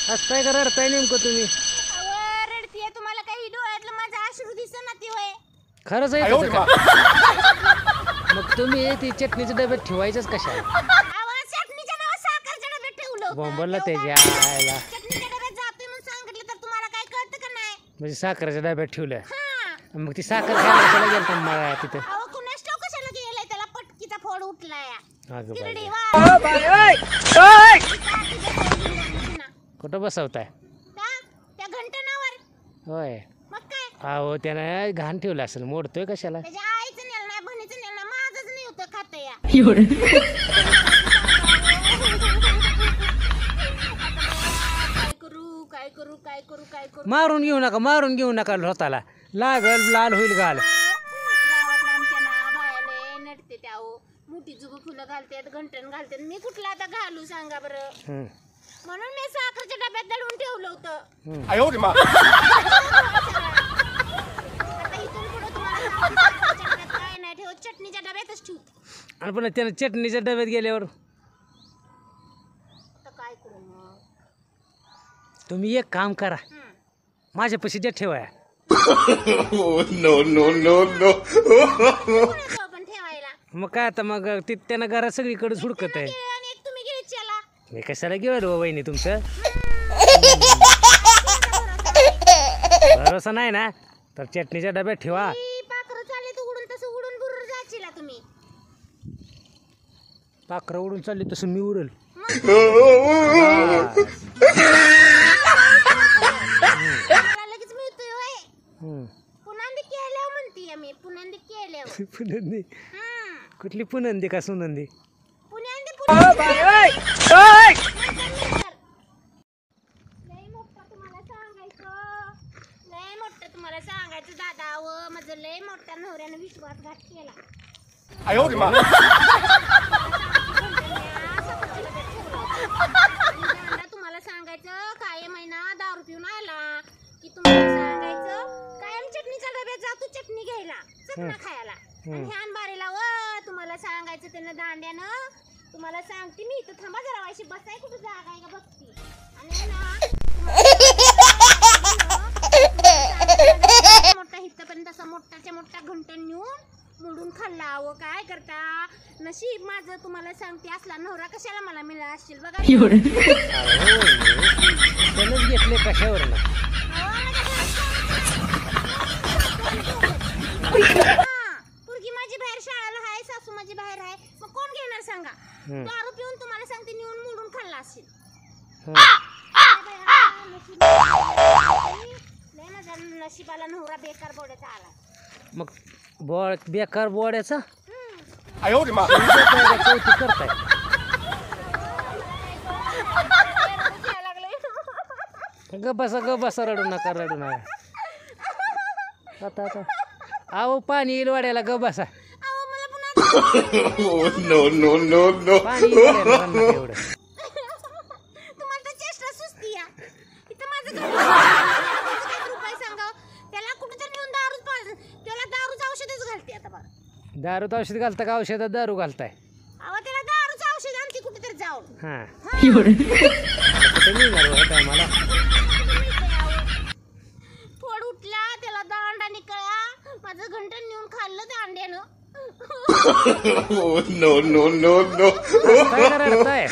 हसताय का रडताय नेमकं तुम्ही? रडतीये तुम्हाला काही डोळ्यातलं माझा अश्रू दिसना ती होय. खरंच आहे तसं का? मग तुम्ही ती चटणीच्या डब्यात ठेवायचंच कशाला? चटणीच्या नावात साखरच्या डब्यात ठेवलं होतं. बोंबलला त्याच्या आयला. चटणीच्या डब्यात जातोय म्हणून सांगितलं तर तुम्हाला काय कळतं का नाही? म्हणजे साखरेच्या डब्यात ठेवलं. हा. मग ती साखर खायला कशाला गेलता मला तिथं? अहो कुणास ठाऊक कशाला गेलाय त्याला पटकीचा फोड उठलाय. अगं किरडी बाई. वा. कुठं बसवताय? त्या घंटनावर. होय. मग काय? अहो त्यानं घाण ठेवलं असेल, मोडतोय कशाला? त्याच्या आईचं नेलं नाही, बहिणीचं नेलं नाही, माझंच नाही होतं खातं या. काय करू मारून घेऊ नका होताला. लागल लाल होईल गाल. गावातल्या आमच्या ना बायाले नटते त्या मोठी जुगू फुलं घालतात, घंटण घालतात. मी कुठला आता घालू सांगा बरं? म्हणून मी साखरच्या डब्यात दळून ठेवलं होतं. आता इथून पुढे तुम्हाला साखरच्या डब्यात काय नाही ठेवत, चटणीच्या डब्यातच ठेवते. आणि पुन्हा त्यानं चटणीच्या डब्यात गेल्यावर आता काय करू मग? तुम्ही एक काम करा, माझ्यापाशी द्या ठेवाया. पण ठेवायला मग काय आता मग त्यानं घरात सगळीकडे सुडकत आहे. आणि एक तुम्ही घ्यायच्याला मी कशाला घेऊ वहिनी तुमचं? भरोसा नाही ना तर चटणीच्या डब्यात ठेवा. पाखरं चालले तर उडून तसं उडून बुरून जायची तुम्ही. पाखरं उडून चालली तसं मी उडल. लगेच मिळतोय होय. पुनंदी केल्यावर म्हणतीये मी, पुनंदी केल्यावर. पुनंदी? कुठली पुनंदी का सुनंदी? पुनंदी लय मोठं तुम्हाला सांगायचं दादा. माझं लय मोठ्या नवऱ्यानं विश्वासघात केला. तुम्हाला सांगायचं कायम महिना दारू पिऊन आला की तुम्हाला सांगायचं कायम चटणीच्या डब्यात जातो चटणी घ्यायला, चटणा खायला. आणि ह्यान बारीला तुम्हाला सांगायचं त्यानं दांड्यानं. तुम्हाला सांगते मी इथं थांबा जरा, वायशी बसाय कुठं जागा आहे का बघती. आणि ना मोठा हितपर्यंत असा मोठाच्या मोठा घंटन नेऊन मोडून खाल्ला. काय करता नशीब माझं तुम्हाला सांगते, असला नवरा कशाला मला मिळाला असशील बघा. त्यानंच घेतले कशावर ना. पोरगी माझी बाहेर शाळेला आहे, सासू माझी बाहेर आहे, मग कोण घेणार सांगा? दारू पिऊन तुम्हाला सांगते नेऊन मोडून खाल्ला असेल. नशिबाला नवरा बेकार बोड्याचा आला. मग बेकार बोड्याचा करताय. ग बसा रडू नका. आता अहो पाणी येईल वाड्याला, ग बसा. पाणी एवढं तुम्हाला तर चेष्टा सुचती या. इथं माझं रुपये सांगा त्याला कुठेतरी नेऊन त्याला दारूचं औषधच घालते आता बघा. दारूत औषध घालता का? औषधात दारू घालताय? अहो त्याला दारूचं औषध आणते कुठेतरी जाऊन. मला फोड उठला त्याला दांडा निकळा. माझं घंटन नेऊन खाल्लं दांड्यानं. No. रडताय